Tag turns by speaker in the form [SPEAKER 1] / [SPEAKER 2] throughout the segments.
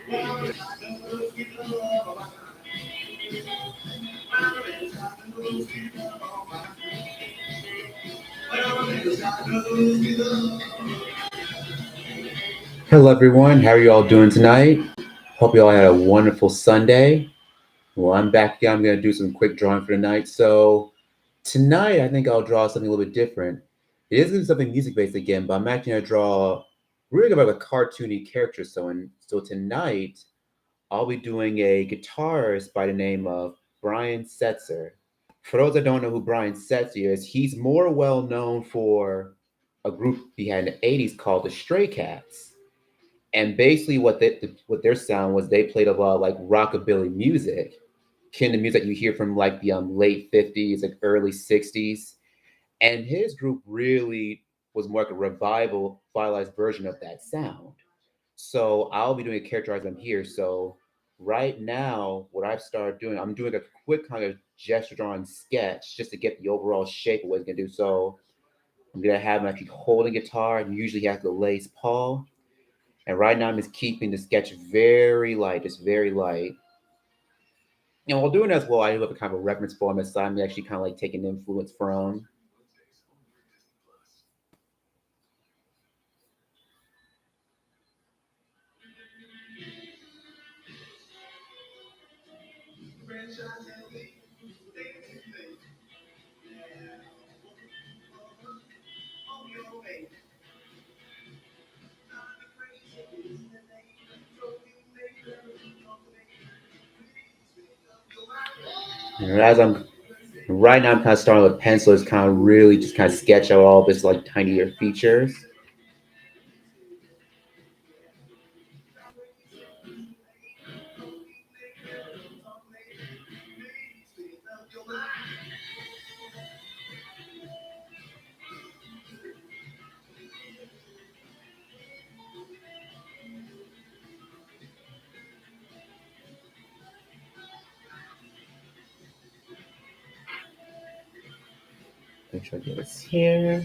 [SPEAKER 1] Hello, everyone. How are you all doing tonight? Hope you all had a wonderful Sunday. Well, I'm back again. I'm going to do some quick drawing for tonight. So, tonight, I think I'll draw something a little bit different. It is going to be something music based again, but I'm actually going to draw really about a cartoony character. So tonight, I'll be doing a guitarist by the name of Brian Setzer. For those that don't know who Brian Setzer is, he's more well known for a group he had in the 80s called the Stray Cats. And basically, what their sound was, they played a lot of like rockabilly music, kin to music you hear from like the late '50s, like early '60s. And his group really was more like a revitalized version of that sound. So I'll be doing a characterizing here. So right now, what I've started doing, I'm doing a quick kind of gesture drawing sketch just to get the overall shape of what he's gonna do. So I'm gonna have him actually holding guitar, and usually he has the lace paw. And right now I'm just keeping the sketch very light, just very light. And while doing as well, I have a kind of a reference format, so I'm actually kind of like taking influence from. And as I'm right now, I'm kind of starting with pencil, is kind of really just kind of sketch out all this like tinier features. Make sure I get this here.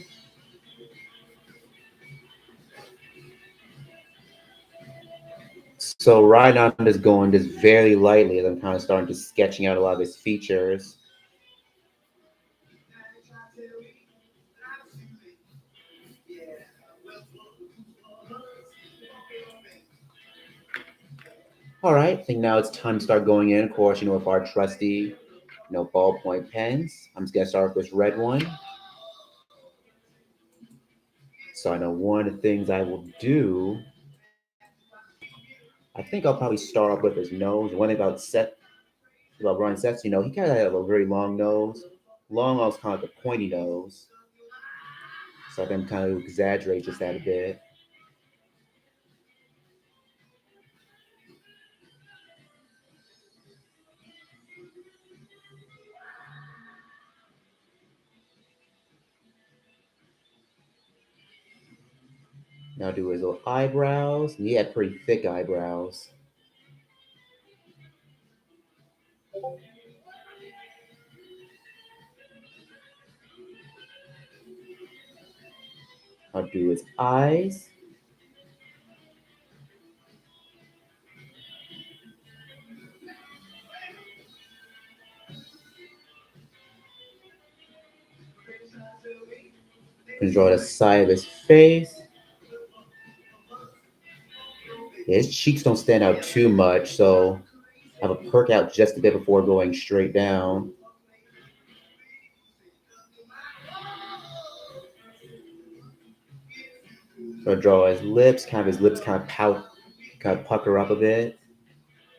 [SPEAKER 1] So right now I'm just going just very lightly as I'm kind of starting to sketching out a lot of these features. All right, I think now it's time to start going in. Of course, with our trusty, ballpoint pens. I'm just gonna start with this red one. So I know one of the things I will do. I think I'll probably start off with his nose. One thing about Brian Setzer, he kind of had a very long nose. Long nose, kind of like a pointy nose. So I can kind of exaggerate just that a bit. Now do his little eyebrows. And he had pretty thick eyebrows. I'll do his eyes. And draw the side of his face. His cheeks don't stand out too much, so I have a perk out just a bit before going straight down. So I draw his lips, his lips kind of pout, kind of pucker up a bit,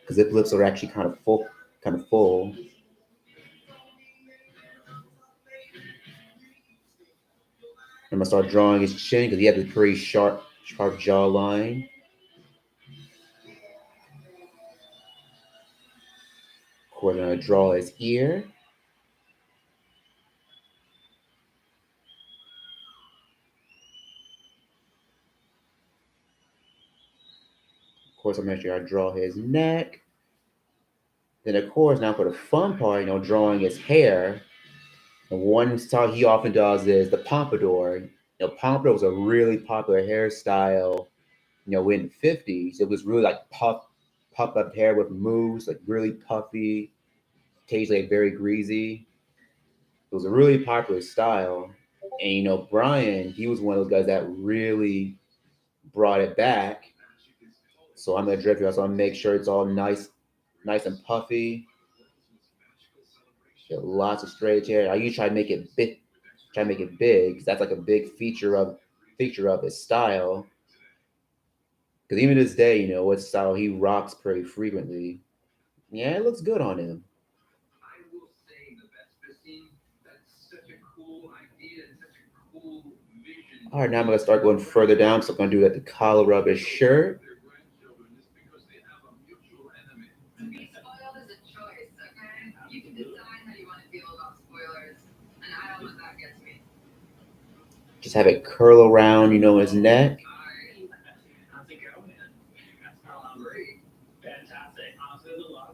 [SPEAKER 1] because his lips are actually kind of full, kind of full. I'm gonna start drawing his chin because he has a pretty sharp jawline. Of course, I'm gonna draw his ear. Of course, I'm gonna draw his neck. Then, of course, now for the fun part, drawing his hair. And one style he often does is the pompadour. Pompadour was a really popular hairstyle, in the 50s. It was really like puff. puff up hair with mousse, like really puffy, tastes like very greasy. It was a really popular style. And Brian, he was one of those guys that really brought it back. So I'm gonna drip you. So I'm gonna make sure it's all nice and puffy. Get lots of straight hair. I usually try to make it big, because that's like a big feature of his style. Because even to this day, what style he rocks pretty frequently. Yeah, it looks good on him. All right, now I'm gonna start going further down. So I'm gonna do that the collar of his shirt. Just have it curl around, his neck.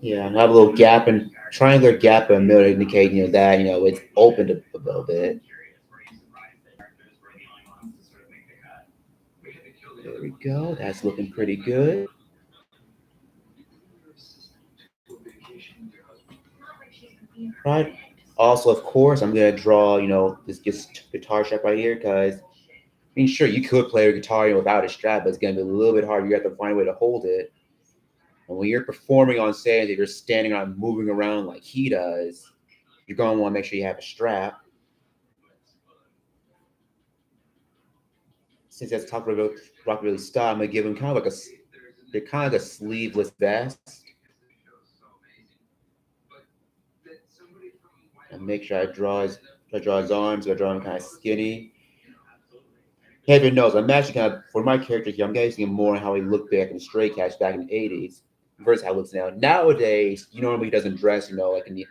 [SPEAKER 1] Yeah, and have a little gap and triangular gap in the middle to indicate, that it's opened a little bit. There we go. That's looking pretty good. Right. Also, of course, I'm gonna draw, this guitar strap right here, because sure, you could play a guitar without a strap, but it's gonna be a little bit hard. You have to find a way to hold it. And when you're performing on stage, if you're standing around moving around like he does, you're gonna want to make sure you have a strap. Since that's talk about rockabilly style, I'm gonna give him they're kind of like a sleeveless vest, and make sure I draw his arms. I draw him kind of skinny. Heaven knows, I'm actually kind of for my character here. I'm guessing him more on how he looked back in Stray Cats back in the '80s versus how he looks now. Nowadays, normally he doesn't dress, like in the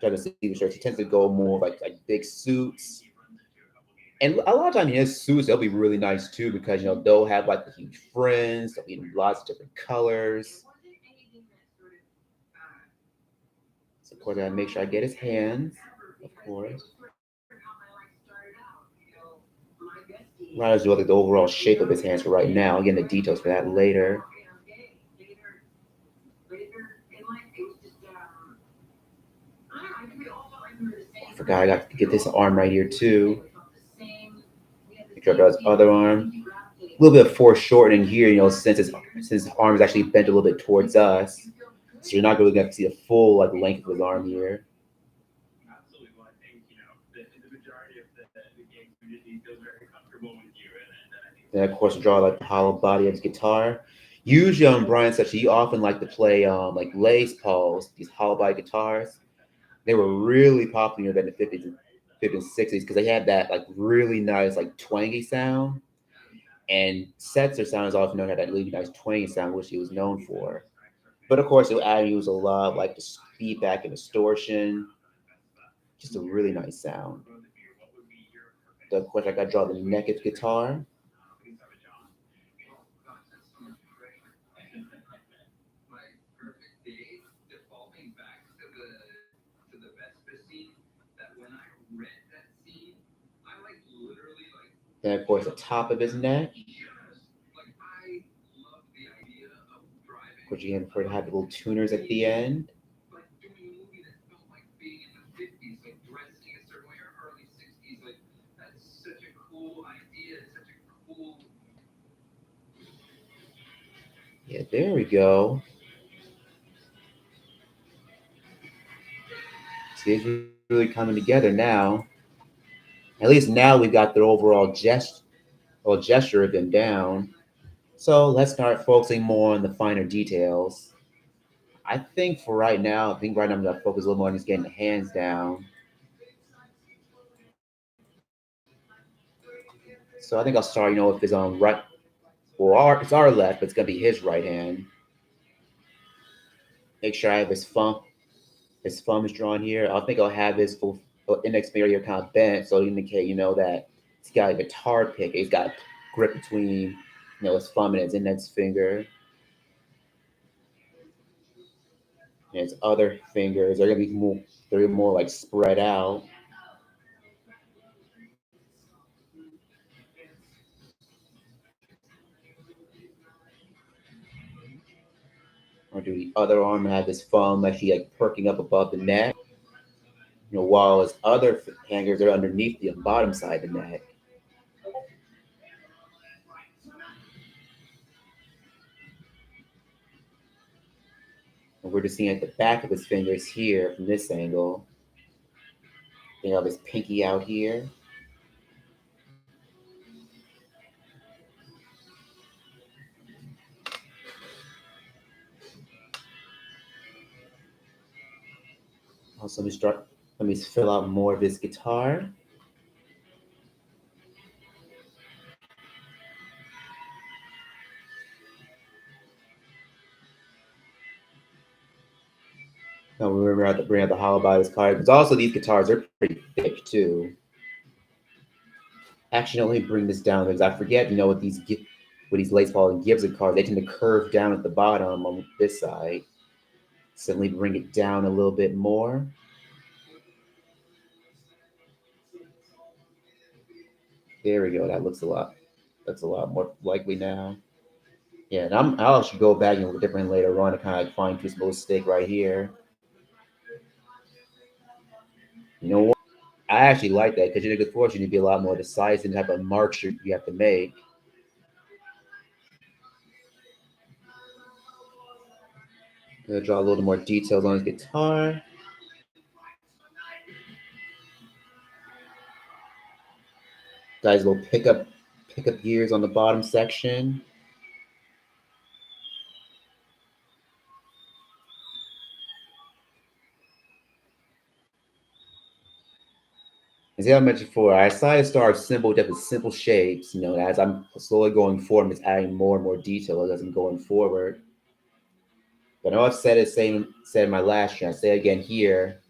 [SPEAKER 1] type of sleeveless shirts. He tends to go more like big suits. And a lot of times, his suits they'll be really nice too, because they'll have like the huge fringe, they'll be in lots of different colors. So of course, I gotta make sure I get his hands, of course. Right, as well, like the overall shape of his hands for right now. Again, the details for that later. I forgot I got to get this arm right here too. Make sure I draw his other arm. A little bit of foreshortening here, since his arm is actually bent a little bit towards us. So you're not really gonna see the full like length of his arm here. Then of course draw like the hollow body of his guitar. Usually on Brian such he often liked to play like Les Pauls, these hollow body guitars. They were really popular in the 50s and 60s, because they had that like really nice like twangy sound. And Setzer sound is often known to have that really nice twangy sound, which he was known for. But of course, it would use a lot of like the feedback and distortion. Just a really nice sound. Then, of course, I got to draw the neck of the guitar. Then, of course, the top of his neck. Of course, you can have the little tuners at the end. Yeah, there we go. See, it's really coming together now. At least now we've got the overall gesture of them down. So let's start focusing more on the finer details. I think right now I'm gonna focus a little more on just getting the hands down. So I think I'll start, with his own right, it's our left, but it's gonna be his right hand. Make sure I have his thumb is drawn here. I think I'll have his full index finger here kind of bent, so to indicate, that he's got a guitar pick. He's got a grip between, his thumb and his index finger. And his other fingers are gonna be more like spread out. I'll do the other arm and have this foam actually like perking up above the neck. While his other fingers are underneath the bottom side of the neck. And we're just seeing at the back of his fingers here from this angle. They have his pinky out here. Also, let me fill out more of his guitar. Now we remember how to bring out the hollow body of his card. Because also these guitars are pretty thick too. Actually, let me bring this down because I forget, with these lace Paul and Gibson cards, they tend to curve down at the bottom on this side. So let me bring it down a little bit more. There we go. That's a lot more likely now. Yeah, and I'll actually go back and look different later on to kind of like fine tune some stick right here. You know what? I actually like that because you're a good fortune to be a lot more decisive in the type of marks you have to make. I'm gonna draw a little more details on his guitar. Guys, little pickup gears on the bottom section. As I mentioned before, I decided to start simple shapes. As I'm slowly going forward, I'm just adding more and more detail as I'm going forward. But I know I've said in my last year, I say again here,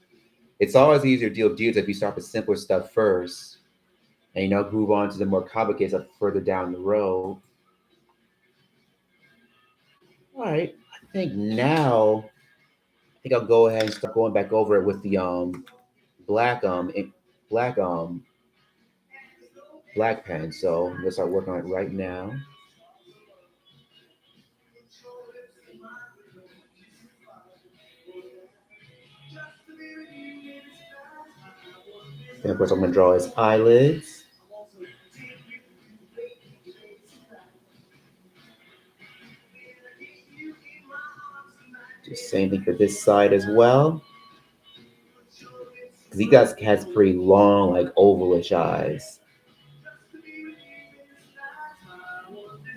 [SPEAKER 1] it's always easier to deal with dudes if you start with simpler stuff first, and move on to the more complicated stuff further down the road. All right, I think I'll go ahead and start going back over it with the black black black pen. So I'm gonna start working on it right now. And of course, I'm gonna draw his eyelids. Just same thing for this side as well. Because he has pretty long, like ovalish eyes.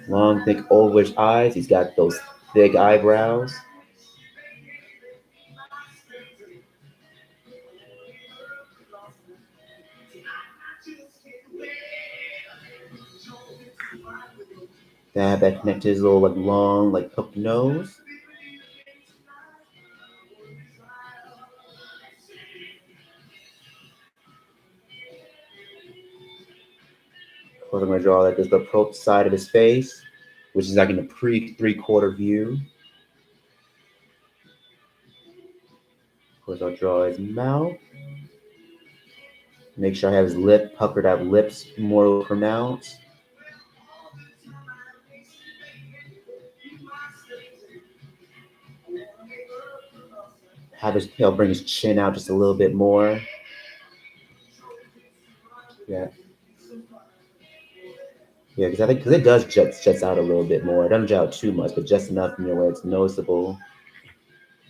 [SPEAKER 1] Long, thick, ovalish eyes. He's got those thick eyebrows. That connects his little like long, like hooked nose. Of course, I'm gonna draw like this the approach side of his face, which is like in a three-quarter view. Of course, I'll draw his mouth. Make sure I have his lip puckered out, lips more pronounced. He'll bring his chin out just a little bit more. Yeah. Yeah, because I think it does juts out a little bit more. It doesn't jut out too much, but just enough, where it's noticeable.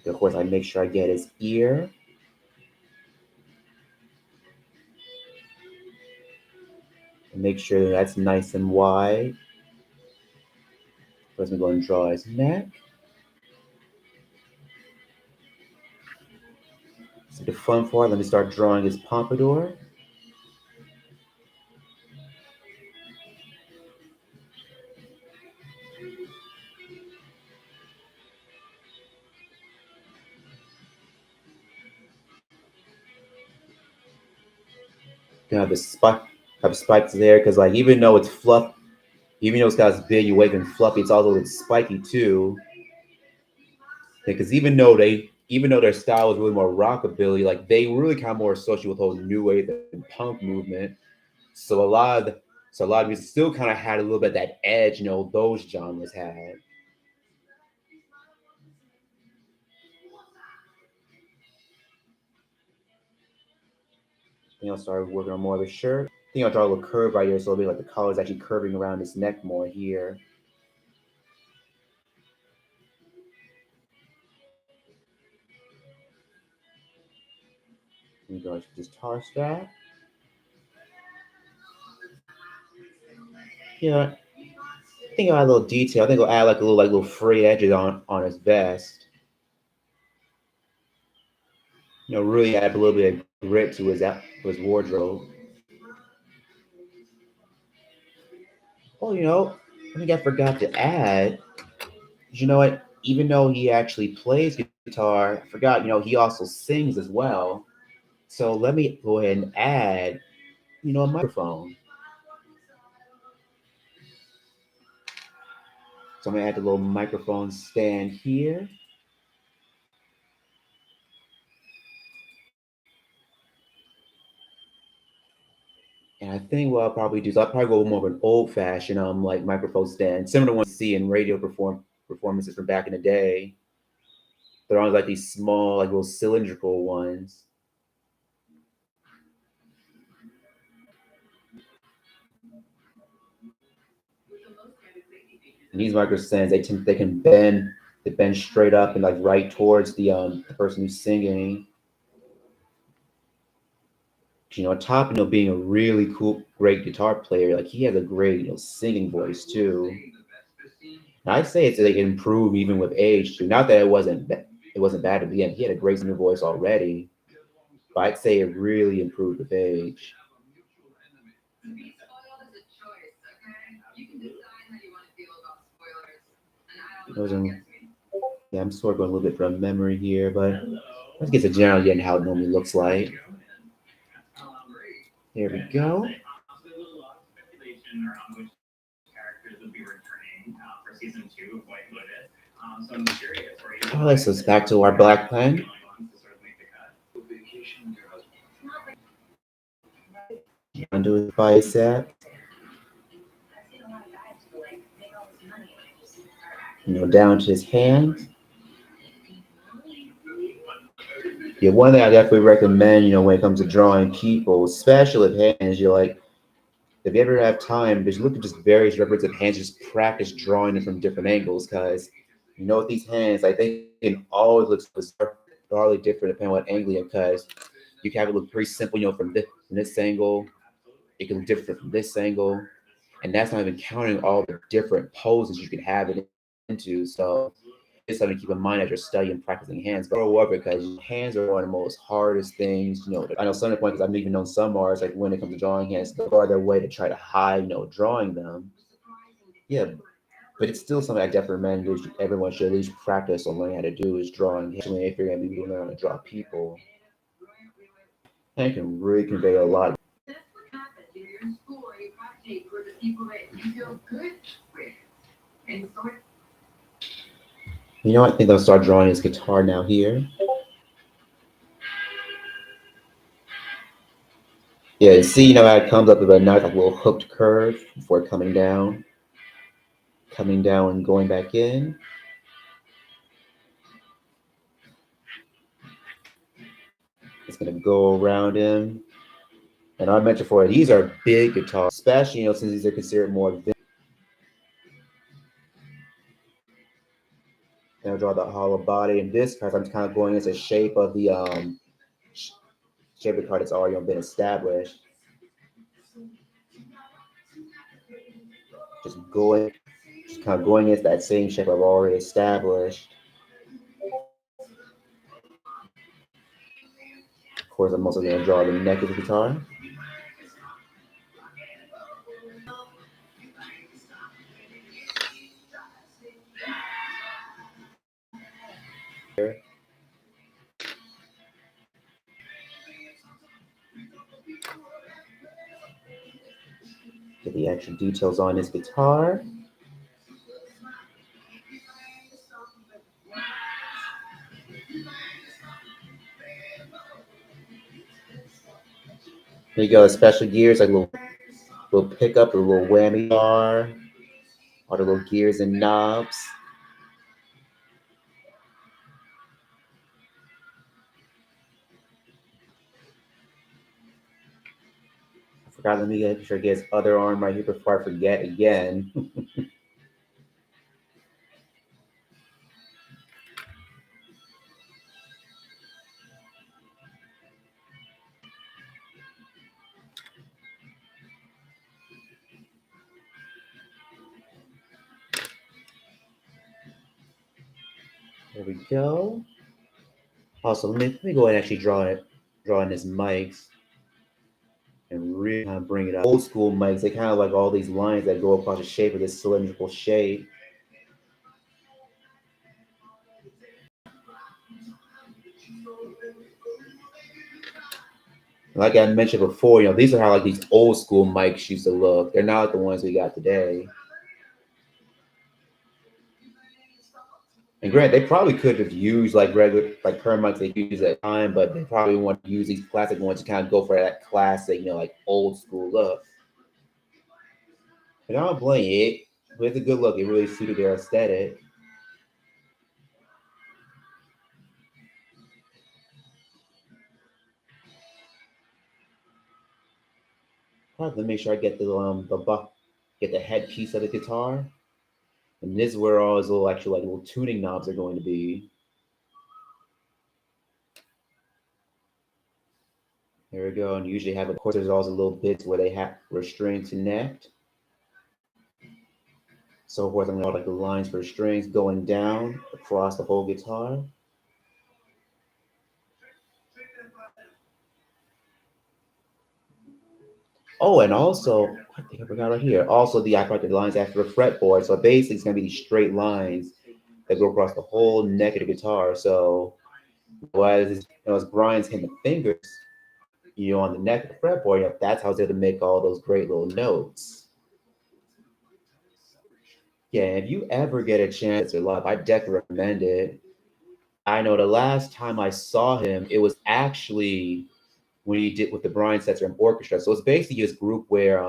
[SPEAKER 1] And of course, I make sure I get his ear. And make sure that's nice and wide. First, I'm going to draw his neck. So the fun part, let me start drawing his pompadour. Gonna have have spikes there because like even though it's fluff, even though it's got this big wave and fluffy, it's also it's spiky too. Because even though their style is really more rockabilly, like they really kind of more associated with whole new wave and punk movement. So a lot of music still kind of had a little bit of that edge, those genres had. Then I'll start working on more of his shirt. Then I'll draw a little curve right here, so it'll be like the collar is actually curving around his neck more here. Then go to this guitar strap. Yeah, I think I'll add a little detail. I think I'll add like little frayed edges on his vest. Really add a little bit of grit to his wardrobe. Oh, I think I forgot to add. You know what? Even though he actually plays guitar, I forgot. He also sings as well. So let me go ahead and add, a microphone. So I'm gonna add the little microphone stand here. And I think what I'll probably do is I'll probably go more of an old fashioned like microphone stand, similar to one you see in radio performances from back in the day. They're on like these small, like little cylindrical ones. And these micro stands, they bend straight up and like right towards the person who's singing. Top, being a really cool, great guitar player, like he has a great, singing voice too. And I'd say it's like improved even with age too. Not that it wasn't bad at the end. He had a great singing voice already, but I'd say it really improved with age. Those are, yeah, I'm sort of going a little bit from memory here, but let's get the general idea how it normally looks like. There we go. Oh, let's go back to our black pen. Undo his bicep. Down to his hands. Yeah, one thing I definitely recommend, when it comes to drawing people, especially with hands, you're like, if you ever have time, just look at just various reference of hands, just practice drawing them from different angles, because with these hands, I think it can always look bizarrely different depending on what angle you're, because you can have it look pretty simple, from this angle, it can look different from this angle, and that's not even counting all the different poses you can have it into. So it's something to keep in mind as you're studying and practicing hands. But grow up because hands are one of the most hardest things. I know some of the points because I've even known some artists like when it comes to drawing hands, they go out their way to try to hide, drawing them. Yeah, but it's still something I definitely recommend everyone should at least practice or learn how to do is drawing. Especially if you're going to be learning to draw people, and it can really convey a lot. I think I'll start drawing his guitar now here. Yeah, see, how it comes up with a nice like, little hooked curve before coming down and going back in. It's gonna go around him. And I mentioned before, these are big guitars, especially since these are considered more. And I'll draw the hollow body. In this card, I'm kind of going into the shape of the shape of the card that's already been established. Just kind of going into that same shape I've already established. Of course, I'm also going to draw the neck of the guitar. Get the extra details on his guitar. There you go, special gears like little pickup, a little whammy bar, all the little gears and knobs. Forgot, let me make sure I get his other arm right here before I forget again. There we go. Also, let me go ahead and actually draw in his mics and really kind of bring it up. Old school mics, they kind of like all these lines that go across the shape of this cylindrical shape. Like I mentioned before, these are how like these old school mics used to look. They're not like the ones we got today. And Grant, they probably could have used like regular, like current mics they use at the time, but they probably want to use these classic ones to kind of go for that classic, like old school look. And I don't blame it, but it's a good look. It really suited their aesthetic. I have to make sure I get get the headpiece of the guitar, and this is where all his little actual like little tuning knobs are going to be. There we go. And usually have, of course, there's always a little bits where they have where strings connect. So of course, I'm gonna like the lines for strings going down across the whole guitar. Oh, and also, I think I forgot right here. Also, I got the lines after the fretboard. So basically, it's gonna be these straight lines that go across the whole neck of the guitar. So as Brian's hitting the fingers, on the neck of the fretboard, that's how it's able to make all those great little notes. Yeah, if you ever get a chance to live, I definitely recommend it. I know the last time I saw him, it was actually when he did with the Brian Setzer Orchestra. So it's basically his group where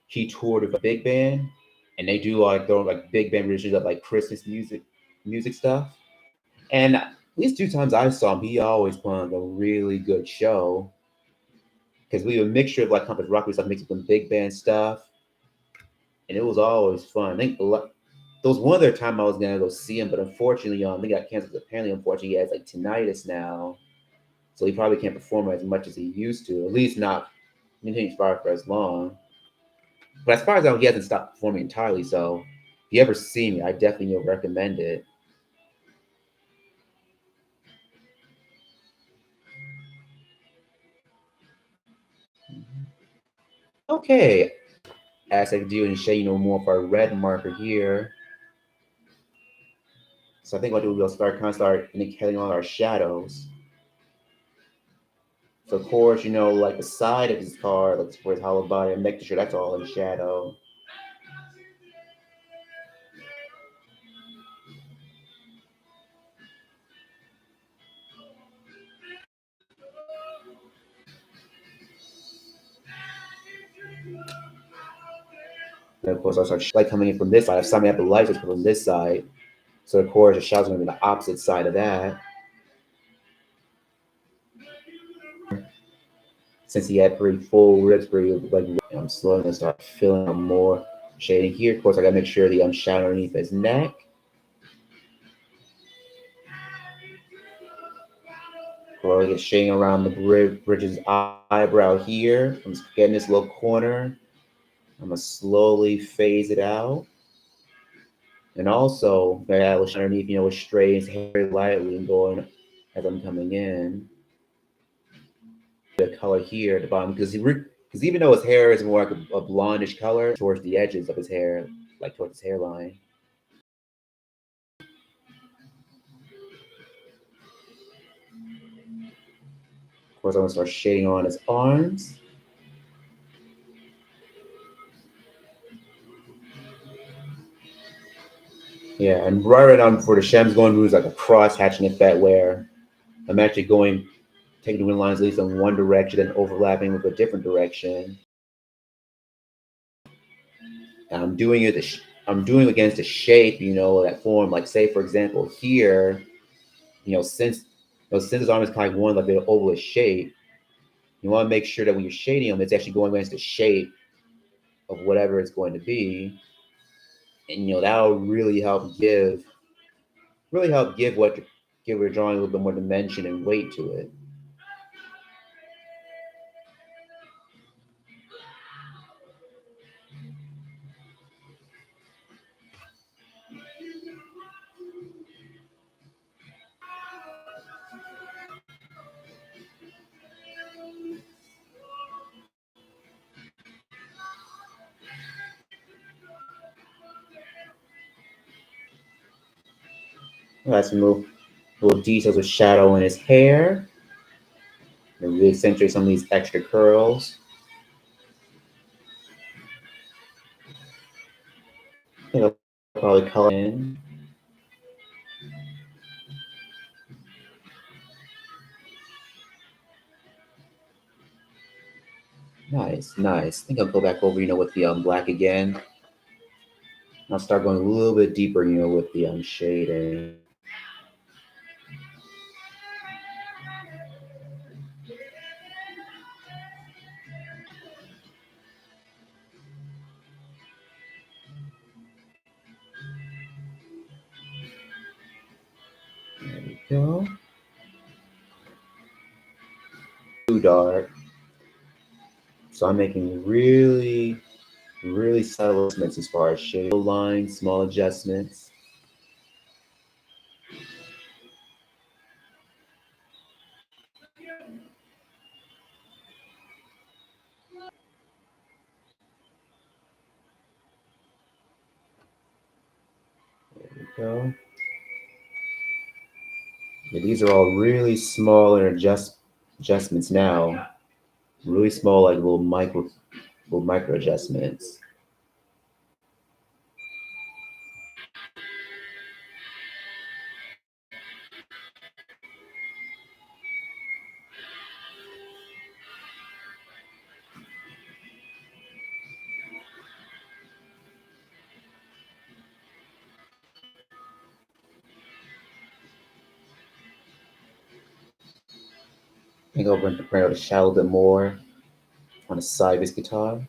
[SPEAKER 1] he toured with a big band, and they do like their like big band renditions of like Christmas music stuff. And at least 2 times I saw him, he always put on a really good show because we have a mixture of like compass rock stuff mixed with some big band stuff, and it was always fun. I think there was one other time I was gonna go see him, but unfortunately, they got canceled. Apparently, unfortunately, he has like tinnitus now, so he probably can't perform as much as he used to. At least not continuing for as long. But as far as I know, he hasn't stopped performing entirely. So if you ever see me, I definitely recommend it. Okay, as I can do and show more of our red marker here. So I think what we'll start indicating all our shadows. So of course, like the side of his car, like for his hollow body, and making sure that's all in shadow. And of course, I'll start light coming in from this side. If somebody have the lights, just from this side. So of course, the shadow's going to be the opposite side of that. Since he had pretty full ribs, pretty like I'm slowly going to start filling out more shading here. Of course, I got to make sure the shadow underneath his neck. Or I get shading around the bridge's eyebrow here. I'm just getting this little corner. I'm gonna slowly phase it out. And also, I was underneath, with strays very lightly and going as I'm coming in. The color here at the bottom, because even though his hair is more like a blondish color towards the edges of his hair, like towards his hairline. Of course, I'm gonna start shading on his arms. Yeah, and right on for the Shem's going to do is like a cross hatching effect where I'm actually taking the wind lines at least in one direction and overlapping with a different direction. And I'm doing against a shape, that form. Like say for example here, since his arm is kind of one like the oval shape, You want to make sure that when you're shading them, it's actually going against the shape of whatever it's going to be, and that'll really help give your drawing a little bit more dimension and weight to it. Got some little details with shadow in his hair. And really accentuate some of these extra curls. I think I'll probably color in. Nice, nice. I think I'll go back over, with the black again. I'll start going a little bit deeper, with the shading. There we go. Too dark. So I'm making really, really subtle adjustments as far as shade lines, small adjustments. There we go. Yeah, these are all really small and adjustments now. Really small, like little micro adjustments. I think I'll bring out the shadow a bit more on the side of his guitar.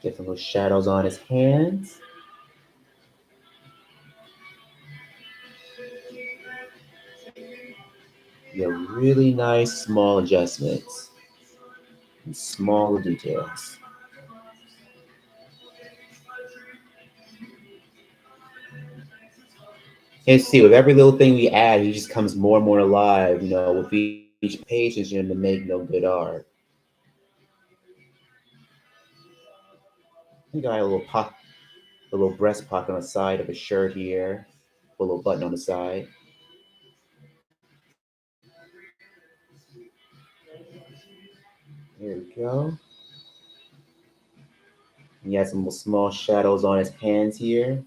[SPEAKER 1] Get some little shadows on his hands. Yeah, really nice small adjustments and small details. And see, with every little thing we add, he just comes more and more alive. With each patience, to make good art. We got a little breast pocket on the side of his shirt here, a little button on the side. There we go. He has some small shadows on his hands here.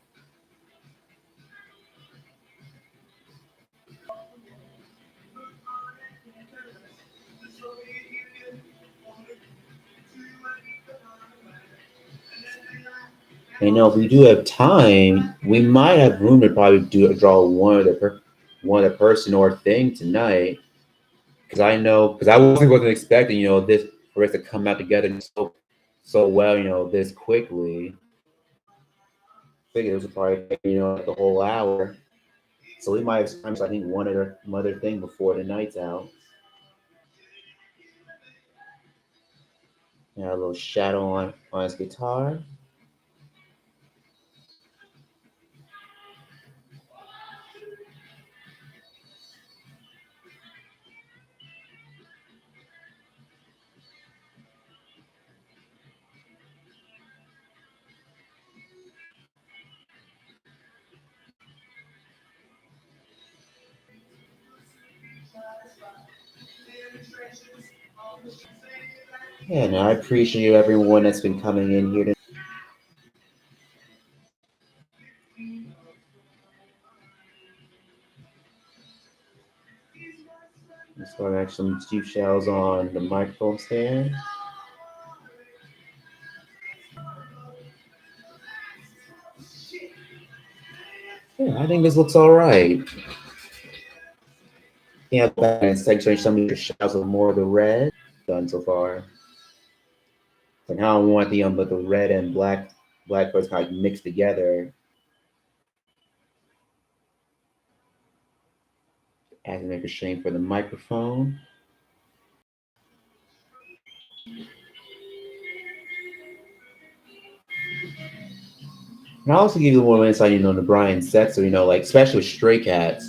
[SPEAKER 1] And if we do have time, we might have room to probably draw one other person or thing tonight. Because I wasn't expecting this for us to come out together so well this quickly. Figured it was probably take, like the whole hour. So we might have time. So I think one other thing before the night's out. A little shadow on his guitar. Yeah, no, I appreciate everyone that's been coming in here. Let's go add some cheap shells on the microphone stand. Yeah, I think this looks all right. Yeah, back and saturate some of the shadows with more of the red. Done so far. Like how I want the red and black first kind of mixed together. Add to make a shame for the microphone. And I'll also give you more insight, the Brian Setzer, like especially with Stray Cats.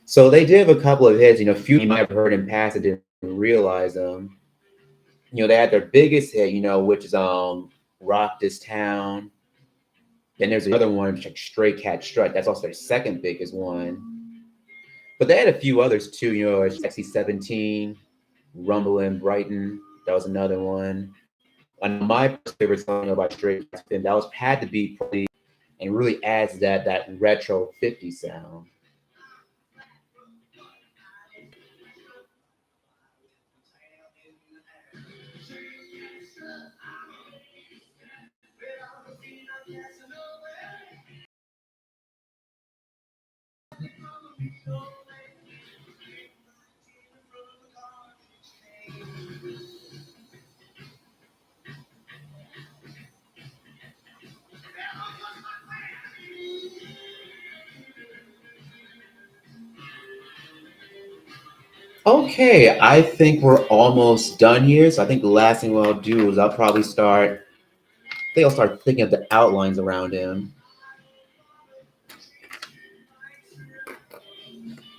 [SPEAKER 1] So they did have a couple of hits, few you might have heard in past that didn't realize them. They had their biggest hit, which is Rock This Town. Then there's another one, which is like Stray Cat Strut. That's also their second biggest one. But they had a few others too, Sexy 17, Rumble in Brighton. That was another one. And my favorite song about Stray Cats, that was had to be probably, and really adds that retro 50s sound. Okay, I think we're almost done here. So I think the last thing I'll do is I'll start thinking of the outlines around him.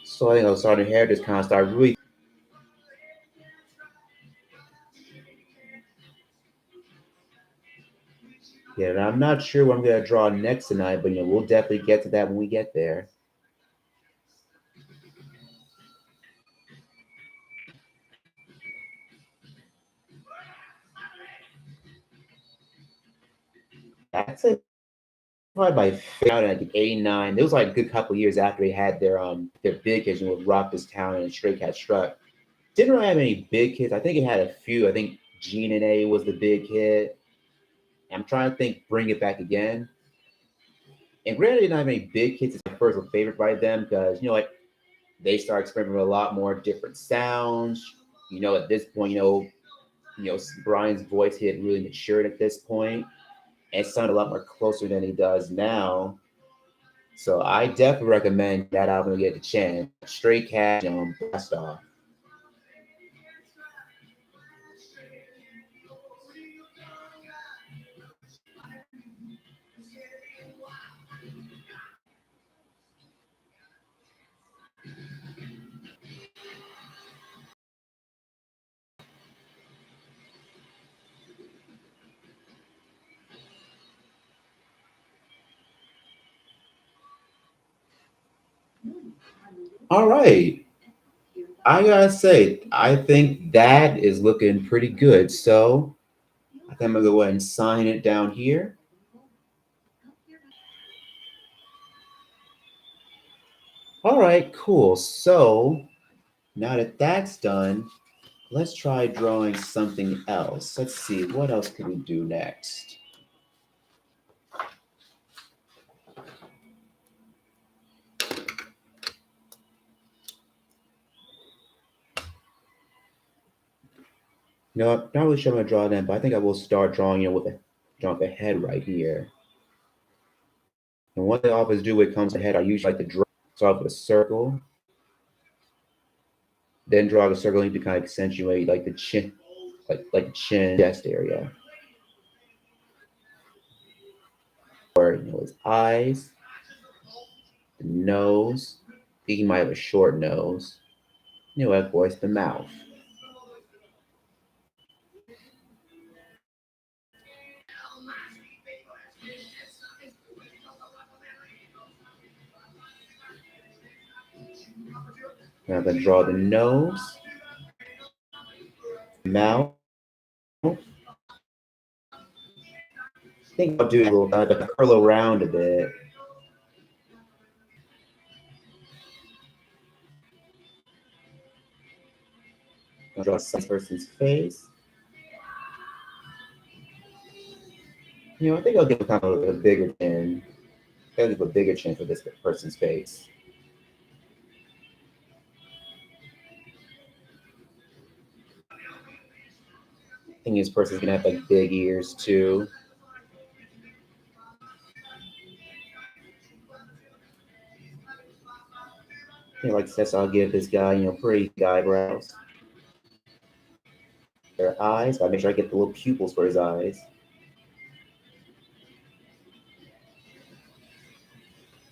[SPEAKER 1] So I think I'll start here, just kind of start really. Yeah, and I'm not sure what I'm gonna draw next tonight, but we'll definitely get to that when we get there. That's it. Probably by out in like '89. It was like a good couple years after they had their big hits with Rock This Town and Stray Cat Strut. Didn't really have any big hits. I think it had a few. I think Gene and A was the big hit. I'm trying to think Bring It Back Again. And granted, didn't have any big hits. It's my personal favorite by them because like they start experimenting with a lot more different sounds. At this point, Brian's voice had really matured at this point and sounded a lot more closer than he does now. So I definitely recommend that album to get the chance. Straight Cat, Blast Off. All right. I gotta say, I think that is looking pretty good. So I think I'm gonna go ahead and sign it down here. All right, cool. So now that that's done, let's try drawing something else. Let's see, what else can we do next? No, I'm not really sure I'm gonna draw them, but I think I will start drawing, drawing the head right here. And one thing I always do when it comes to head, I usually like to draw start with a circle, then draw the circle to kind of accentuate like the chin, like the chin chest area, or his eyes, the nose. I think he might have a short nose. Of course, the mouth. Now I'm gonna draw the nose, mouth. I think I'll do a little curl around a bit. I'll draw some person's face. I think I'll give him kind of a bigger chin. Gotta leave a bigger chin for this person's face. I think this person's gonna have like big ears too. Like I said, so I'll give this guy, pretty eyebrows. Their eyes, gotta make sure I get the little pupils for his eyes.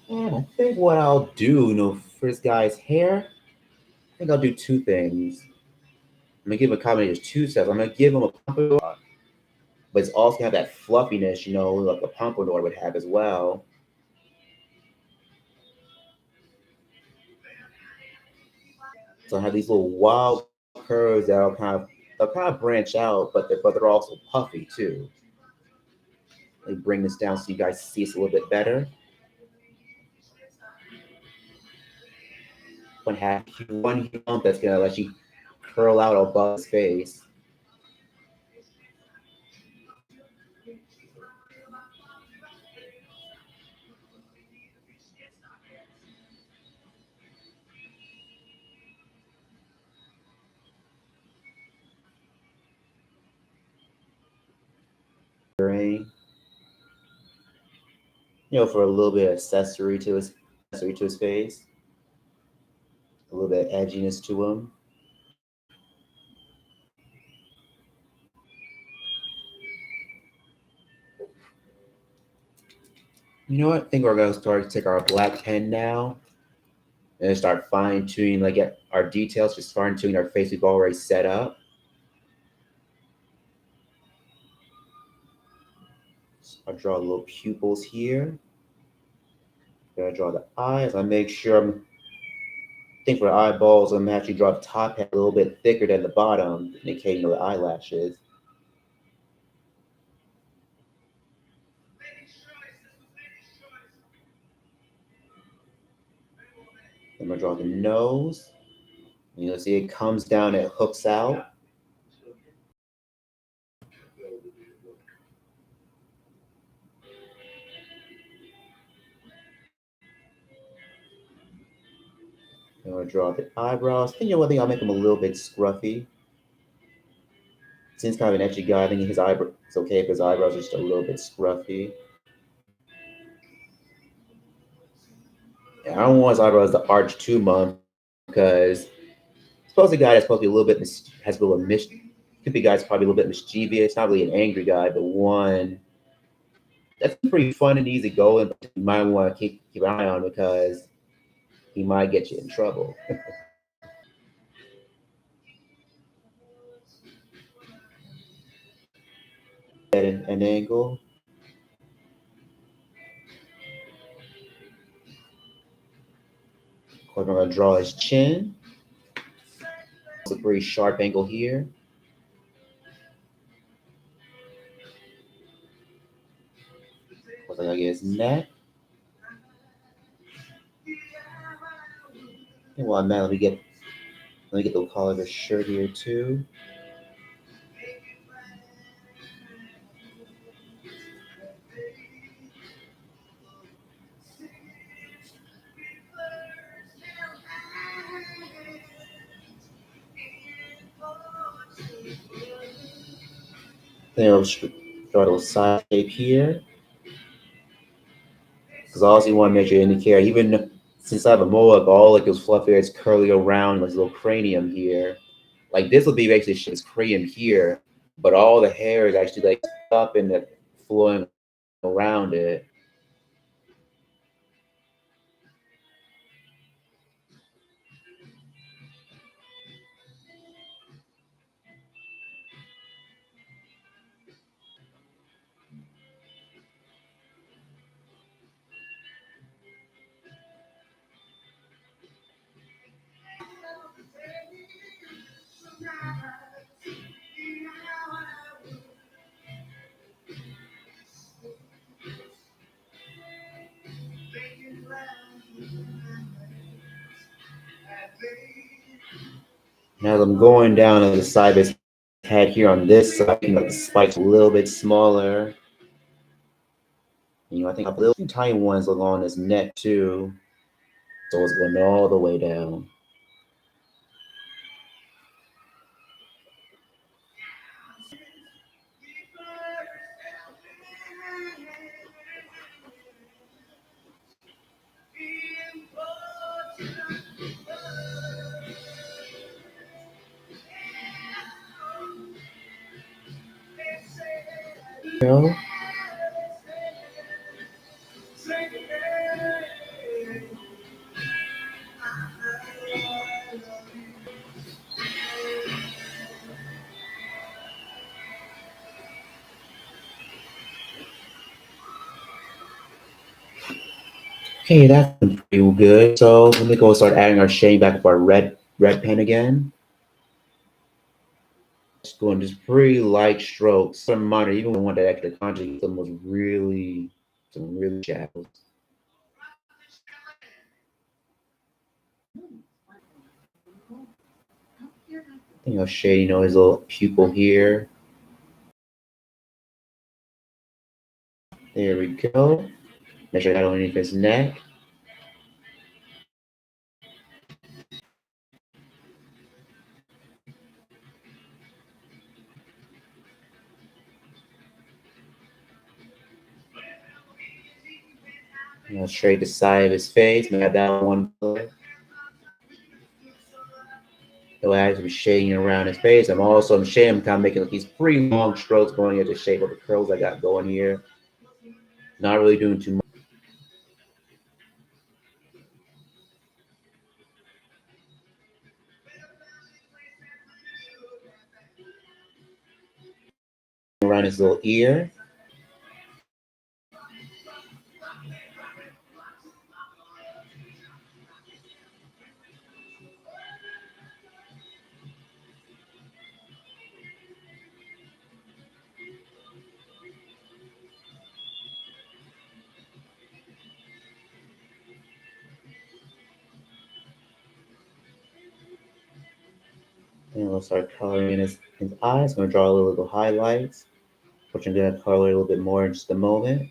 [SPEAKER 1] And I think what I'll do, for this guy's hair, I think I'll do two things. I'm gonna give him a combination of two sets. I'm gonna give him a pompadour, but it's also gonna have that fluffiness, like a pompadour would have as well. So I have these little wild curves that'll kind of branch out, but they're also puffy too. Let me bring this down so you guys see this a little bit better. One hump that's gonna let you curl out above his face. For a little bit of accessory to his face, a little bit of edginess to him. You know what? I think we're gonna start to take our black pen now and start fine tuning, like our details, just fine tuning our face we've already set up. So I draw little pupils here. Gonna draw the eyes. I make sure I think for the eyeballs, I'm actually draw the top head a little bit thicker than the bottom, indicating the eyelashes. I'm gonna draw the nose. You'll see it comes down, it hooks out. I'm gonna draw the eyebrows. I think one thing I'll make them a little bit scruffy. Since kind of an edgy guy, I think it's okay if his eyebrows are just a little bit scruffy. And I don't want his eyebrows to arch too much because suppose a guy that's supposed to be a little bit has a little could be a guy that's probably a little bit mischievous, not really an angry guy, but one that's pretty fun and easy going, but you might want to keep an eye on because he might get you in trouble. At an angle. Of course, I'm gonna draw his chin. It's a pretty sharp angle here. Of course, I gotta get his neck. And while I'm at, let me get the collar of his shirt here too. Then I'll draw a little side shape here. Because I also want to make sure you indicate, even since I have a mohawk, all like those fluffy hairs curly around like little cranium here. Like this will be basically his cranium here, but all the hair is actually like up and flowing around it. Now as I'm going down to the side of his head here on this side, the spike's a little bit smaller. I think a little tiny ones along his neck too. So it's going all the way down. You know? Okay, that's pretty good. So let me go start adding our shading back up our red pen again. Just going just pretty light strokes. Some minor, even when I want that extra conjugate, some was really some really shadows. Shading his little pupil here. There we go. Make sure I got underneath his neck. Straight the side of his face. Maybe that one color. So as I'm shading around his face, I'm shading, kind of making like these pretty long strokes going into the shape of the curls I got going here. Not really doing too much. Around his little ear. And we'll start coloring in his eyes. I'm going to draw a little highlights, which I'm going to color a little bit more in just a moment.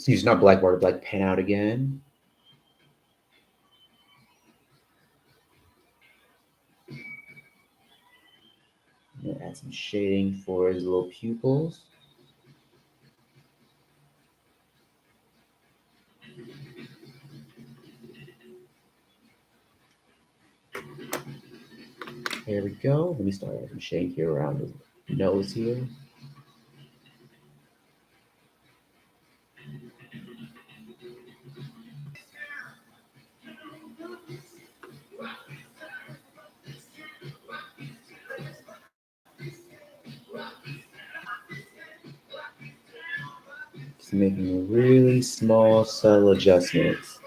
[SPEAKER 1] Use not black marker, black pen out again. I'm going to add some shading for his little pupils. There we go. Let me start adding some shading here around his nose here. Just making really small, subtle adjustments.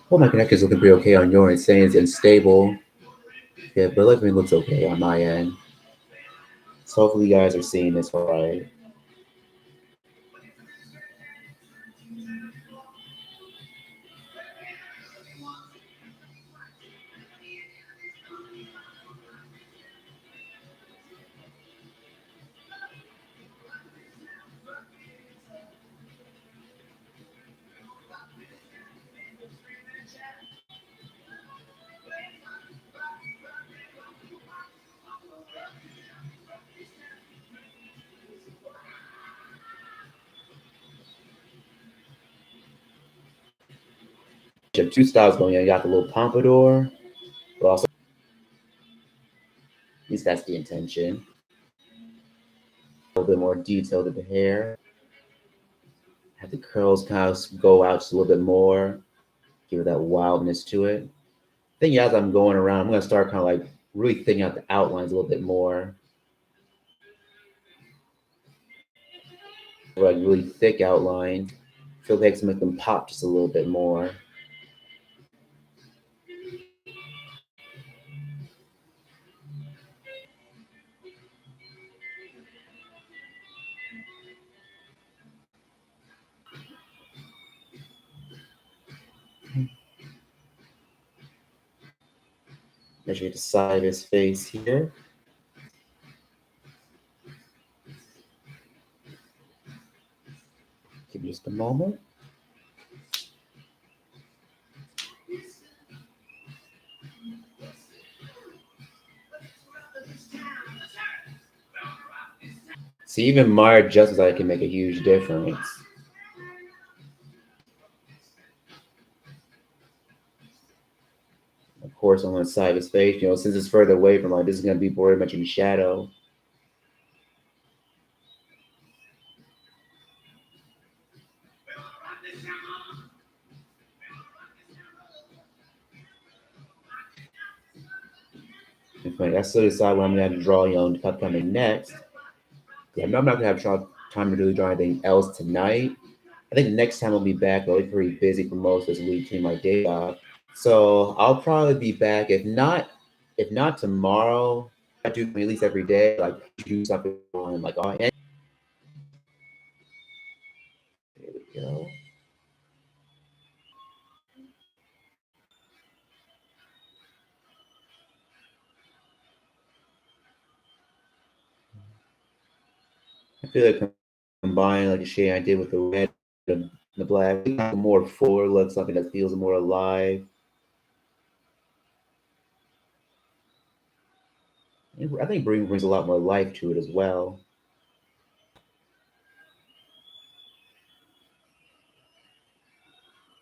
[SPEAKER 1] Well, my connector is looking pretty okay on your end, saying it's unstable. Yeah, but everything looks okay on my end. So hopefully you guys are seeing this all right. You have two styles going on. You got the little pompadour, but also, at least that's the intention. A little bit more detail to the hair. Have the curls kind of go out just a little bit more, give it that wildness to it. I think as I'm going around, I'm going to start kind of like really thinning out the outlines a little bit more. Like really thick outline. Feel like to make them pop just a little bit more. Measure the side of his face here. Give me just a moment. See, even minor adjustments like can make a huge difference. Of course, on the side of his face, since it's further away from this is going to be very much in shadow. I still decide what I'm going to have to draw, upcoming next. I'm not going to have time to really draw anything else tonight. I think next time I'll be back. I'll be pretty busy for most of this week in my day job. So I'll probably be back. If not tomorrow, I do at least every day. Like do something on there we go. I feel like combine the shade I did with the red and the black, more fuller look, something that feels more alive. I think green brings a lot more life to it as well.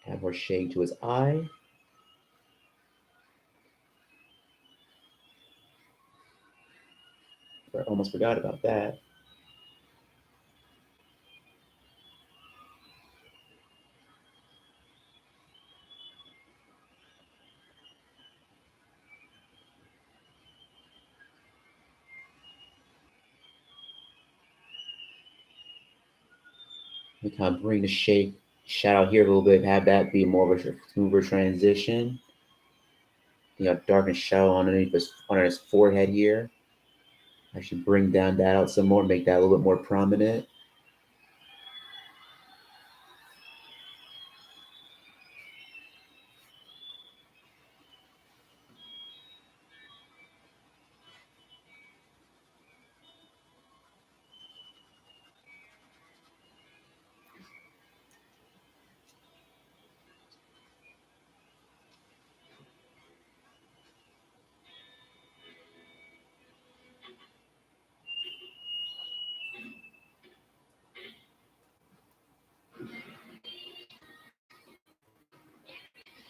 [SPEAKER 1] Add more shade to his eye. I almost forgot about that. We kind of bring the shadow here a little bit, have that be more of a smoother transition. You got darken shadow under his forehead here. I should bring down that out some more, make that a little bit more prominent.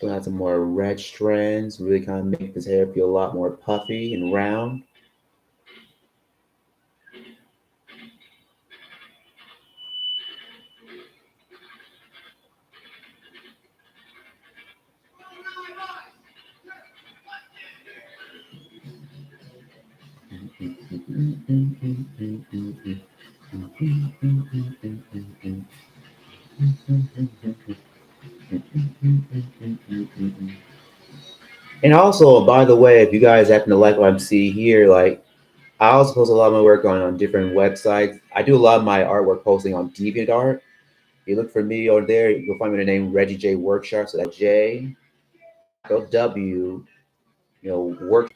[SPEAKER 1] We'll add some more red strands, really kind of make this hair feel a lot more puffy and round. And also, by the way, if you guys happen to like what I'm seeing here, I also post a lot of my work on different websites. I do a lot of my artwork posting on DeviantArt. You look for me over there, you'll find me the name Reggie J Workshop. So that's JW, work.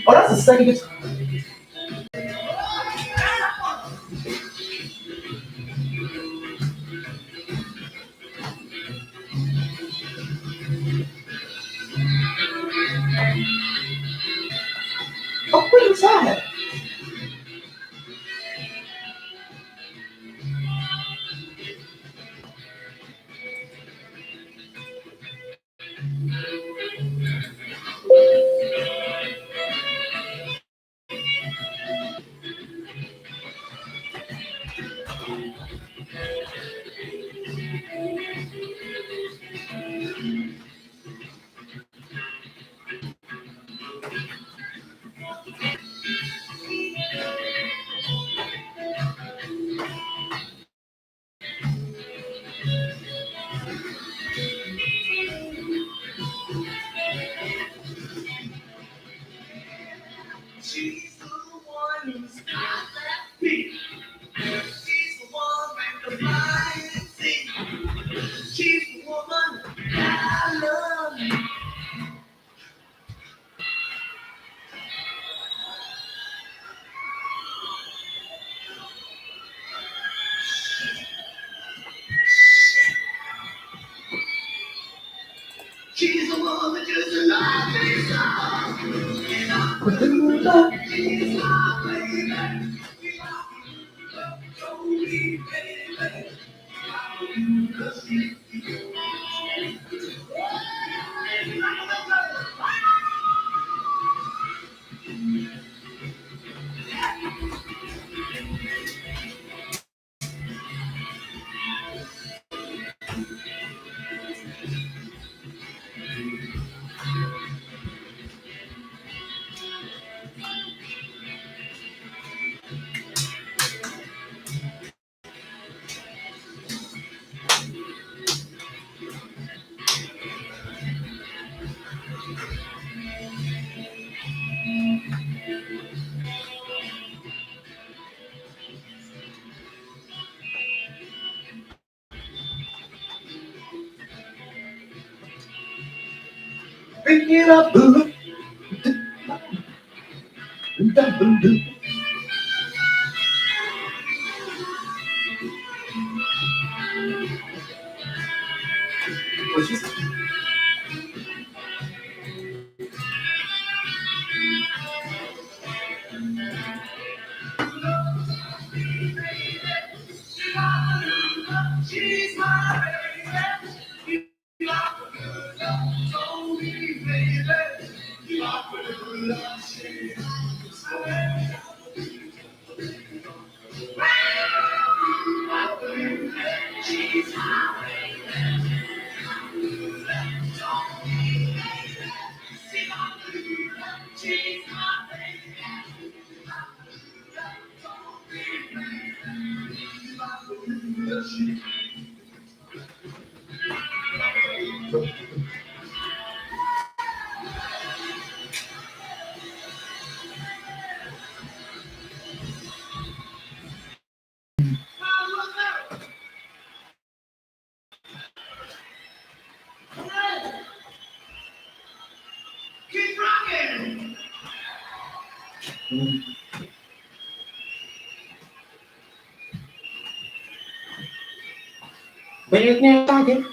[SPEAKER 1] Oh, that's the second guitar. Oh, what is that? She's the one who's got that beat. She's the one with the flying feet. She's the woman I love. She's the one that just loves me so. She's my baby. So we baby. Pick it up, she's my baby. You got the good love, so we baby. You got the good love, she's my baby. She's my keep rocking. But you can't talk it.